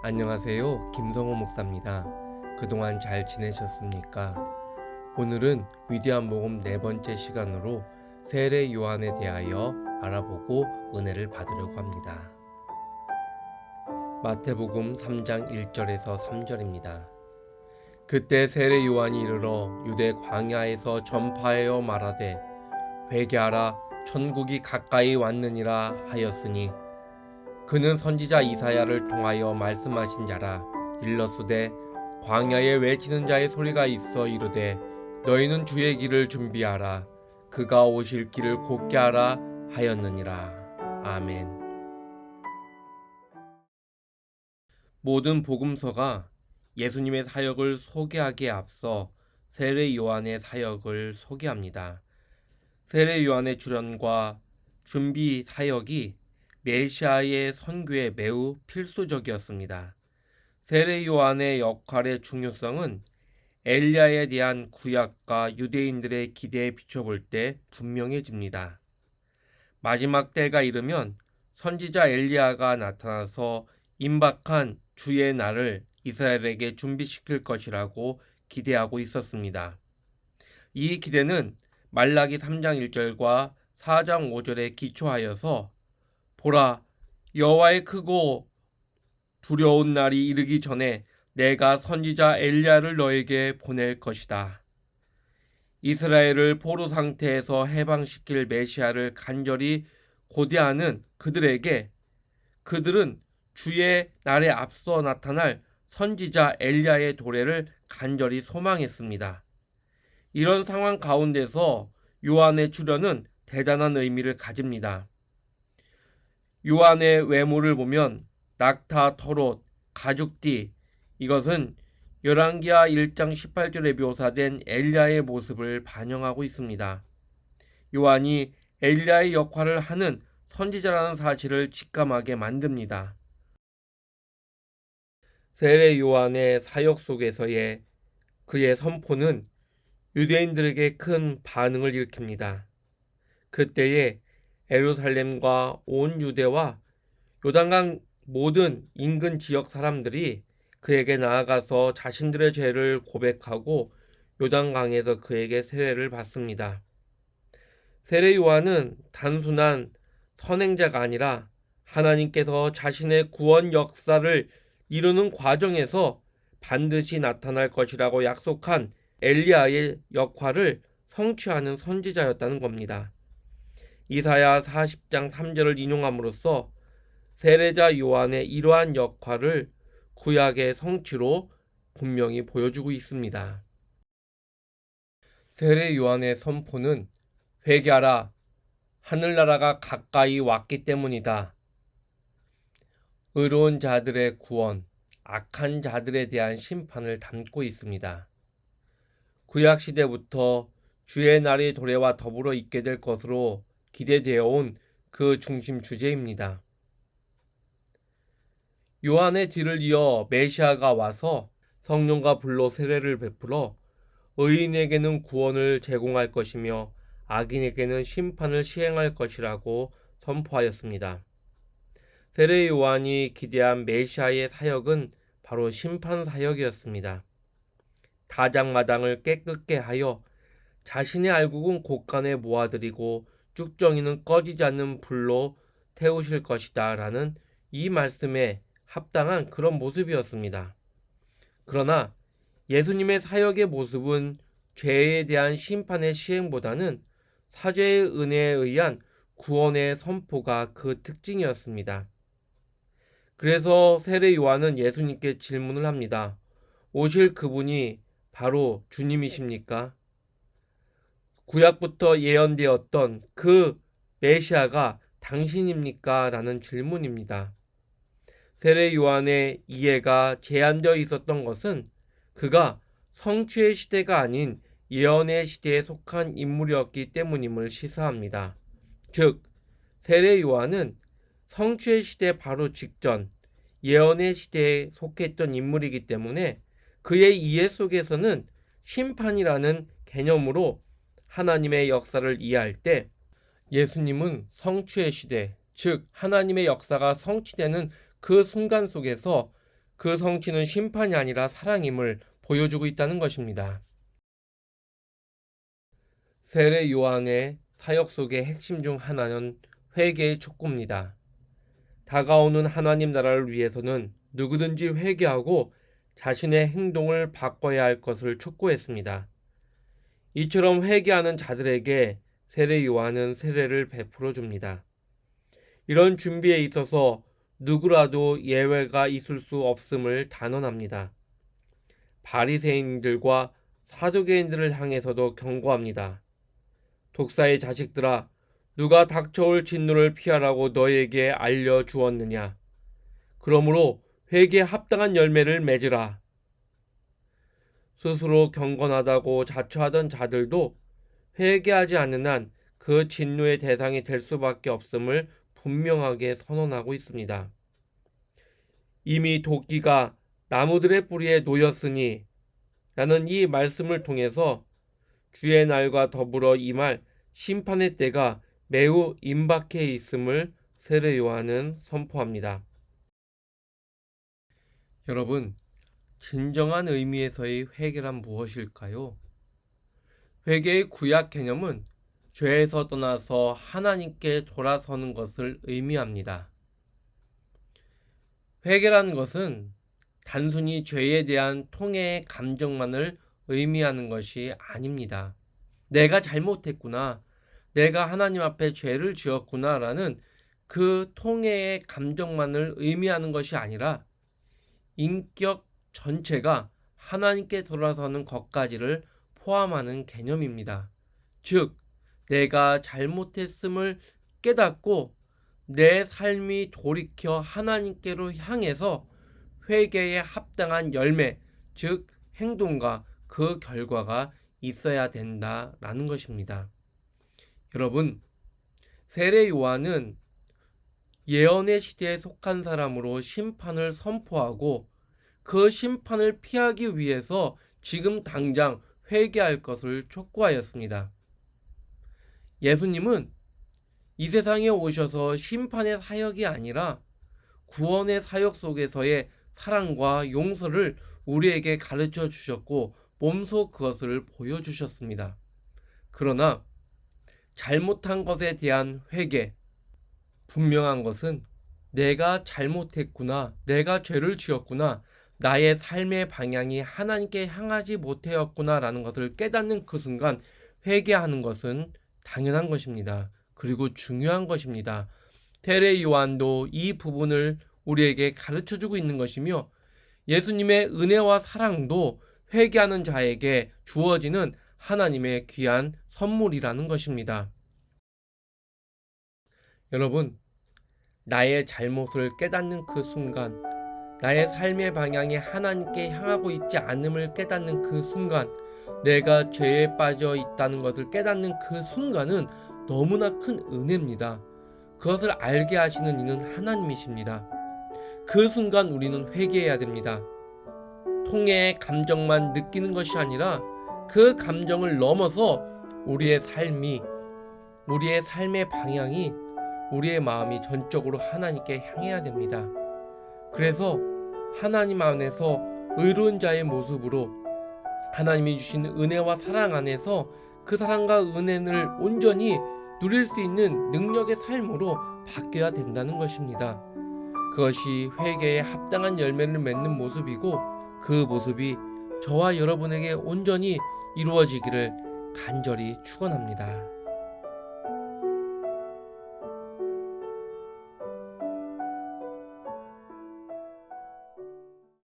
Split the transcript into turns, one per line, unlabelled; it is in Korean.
안녕하세요. 김성호 목사입니다. 그동안 잘 지내셨습니까? 오늘은 위대한 복음 네 번째 시간으로 세례 요한에 대하여 알아보고 은혜를 받으려고 합니다. 마태복음 3장 1절에서 3절입니다. 그때 세례 요한이 이르러 유대 광야에서 전파하여 말하되 회개하라 천국이 가까이 왔느니라 하였으니 그는 선지자 이사야를 통하여 말씀하신 자라. 일러스되 광야에 외치는 자의 소리가 있어 이르되 너희는 주의 길을 준비하라 그가 오실 길을 곧게 하라 하였느니라. 아멘. 모든 복음서가 예수님의 사역을 소개하기에 앞서 세례 요한의 사역을 소개합니다. 세례 요한의 출현과 준비 사역이 메시아의 선교에 매우 필수적이었습니다. 세례 요한의 역할의 중요성은 엘리야에 대한 구약과 유대인들의 기대에 비춰볼 때 분명해집니다. 마지막 때가 이르면 선지자 엘리야가 나타나서 임박한 주의 날을 이스라엘에게 준비시킬 것이라고 기대하고 있었습니다. 이 기대는 말라기 3장 1절과 4장 5절에 기초하여서 보라, 여호와의 크고 두려운 날이 이르기 전에 내가 선지자 엘리야를 너에게 보낼 것이다. 이스라엘을 포로 상태에서 해방시킬 메시아를 간절히 고대하는 그들에게 그들은 주의 날에 앞서 나타날 선지자 엘리야의 도래를 간절히 소망했습니다. 이런 상황 가운데서 요한의 출현은 대단한 의미를 가집니다. 요한의 외모를 보면 낙타, 털옷, 가죽띠, 이것은 열왕기하 1장 18절에 묘사된 엘리야의 모습을 반영하고 있습니다. 요한이 엘리야의 역할을 하는 선지자라는 사실을 직감하게 만듭니다. 세례 요한의 사역 속에서의 그의 선포는 유대인들에게 큰 반응을 일으킵니다. 그때에 예루살렘과 온 유대와 요단강 모든 인근 지역 사람들이 그에게 나아가서 자신들의 죄를 고백하고 요단강에서 그에게 세례를 받습니다. 세례 요한은 단순한 선행자가 아니라 하나님께서 자신의 구원 역사를 이루는 과정에서 반드시 나타날 것이라고 약속한 엘리야의 역할을 성취하는 선지자였다는 겁니다. 이사야 40장 3절을 인용함으로써 세례자 요한의 이러한 역할을 구약의 성취로 분명히 보여주고 있습니다. 세례 요한의 선포는 회개하라, 하늘나라가 가까이 왔기 때문이다. 의로운 자들의 구원, 악한 자들에 대한 심판을 담고 있습니다. 구약 시대부터 주의 날이 도래와 더불어 있게 될 것으로 기대되어 온 그 중심 주제입니다. 요한의 뒤를 이어 메시아가 와서 성령과 불로 세례를 베풀어 의인에게는 구원을 제공할 것이며 악인에게는 심판을 시행할 것이라고 선포하였습니다. 세례 요한이 기대한 메시아의 사역은 바로 심판 사역이었습니다. 다장마당을 깨끗게 하여 자신의 알곡은 곳간에 모아들이고 쭉정이는 꺼지지 않는 불로 태우실 것이다 라는 이 말씀에 합당한 그런 모습이었습니다. 그러나 예수님의 사역의 모습은 죄에 대한 심판의 시행보다는 사죄의 은혜에 의한 구원의 선포가 그 특징이었습니다. 그래서 세례 요한은 예수님께 질문을 합니다. 오실 그분이 바로 주님이십니까? 구약부터 예언되었던 그 메시아가 당신입니까? 라는 질문입니다. 세례 요한의 이해가 제한되어 있었던 것은 그가 성취의 시대가 아닌 예언의 시대에 속한 인물이었기 때문임을 시사합니다. 즉, 세례 요한은 성취의 시대 바로 직전 예언의 시대에 속했던 인물이기 때문에 그의 이해 속에서는 심판이라는 개념으로 하나님의 역사를 이해할 때 예수님은 성취의 시대, 즉 하나님의 역사가 성취되는 그 순간 속에서 그 성취는 심판이 아니라 사랑임을 보여주고 있다는 것입니다. 세례 요한의 사역 속의 핵심 중 하나는 회개의 촉구입니다. 다가오는 하나님 나라를 위해서는 누구든지 회개하고 자신의 행동을 바꿔야 할 것을 촉구했습니다. 이처럼 회개하는 자들에게 세례 요한은 세례를 베풀어 줍니다. 이런 준비에 있어서 누구라도 예외가 있을 수 없음을 단언합니다. 바리새인들과 사두개인들을 향해서도 경고합니다. 독사의 자식들아, 누가 닥쳐올 진노를 피하라고 너에게 알려주었느냐? 그러므로 회개에 합당한 열매를 맺으라. 스스로 경건하다고 자처하던 자들도 회개하지 않는 한 그 진노의 대상이 될 수밖에 없음을 분명하게 선언하고 있습니다. 이미 도끼가 나무들의 뿌리에 놓였으니 라는 이 말씀을 통해서 주의 날과 더불어 임할 심판의 때가 매우 임박해 있음을 세례 요한은 선포합니다. 여러분, 진정한 의미에서의 회개란 무엇일까요? 회개의 구약 개념은 죄에서 떠나서 하나님께 돌아서는 것을 의미합니다. 회개라는 것은 단순히 죄에 대한 통해의 감정만을 의미하는 것이 아닙니다. 내가 잘못했구나, 내가 하나님 앞에 죄를 지었구나 라는 그 통해의 감정만을 의미하는 것이 아니라 인격 전체가 하나님께 돌아서는 것까지를 포함하는 개념입니다. 즉, 내가 잘못했음을 깨닫고 내 삶이 돌이켜 하나님께로 향해서 회개에 합당한 열매, 즉 행동과 그 결과가 있어야 된다라는 것입니다. 여러분, 세례 요한은 예언의 시대에 속한 사람으로 심판을 선포하고 그 심판을 피하기 위해서 지금 당장 회개할 것을 촉구하였습니다. 예수님은 이 세상에 오셔서 심판의 사역이 아니라 구원의 사역 속에서의 사랑과 용서를 우리에게 가르쳐 주셨고 몸소 그것을 보여주셨습니다. 그러나 잘못한 것에 대한 회개, 분명한 것은 내가 잘못했구나, 내가 죄를 지었구나, 나의 삶의 방향이 하나님께 향하지 못하였구나 라는 것을 깨닫는 그 순간 회개하는 것은 당연한 것입니다. 그리고 중요한 것입니다. 세례 요한도 이 부분을 우리에게 가르쳐주고 있는 것이며 예수님의 은혜와 사랑도 회개하는 자에게 주어지는 하나님의 귀한 선물이라는 것입니다. 여러분, 나의 잘못을 깨닫는 그 순간, 나의 삶의 방향이 하나님께 향하고 있지 않음을 깨닫는 그 순간, 내가 죄에 빠져 있다는 것을 깨닫는 그 순간은 너무나 큰 은혜입니다. 그것을 알게 하시는 이는 하나님이십니다. 그 순간 우리는 회개해야 됩니다. 통해의 감정만 느끼는 것이 아니라 그 감정을 넘어서 우리의 삶이, 우리의 삶의 방향이, 우리의 마음이 전적으로 하나님께 향해야 됩니다. 그래서 하나님 안에서 의로운 자의 모습으로 하나님이 주신 은혜와 사랑 안에서 그 사랑과 은혜를 온전히 누릴 수 있는 능력의 삶으로 바뀌어야 된다는 것입니다. 그것이 회개에 합당한 열매를 맺는 모습이고 그 모습이 저와 여러분에게 온전히 이루어지기를 간절히 축원합니다.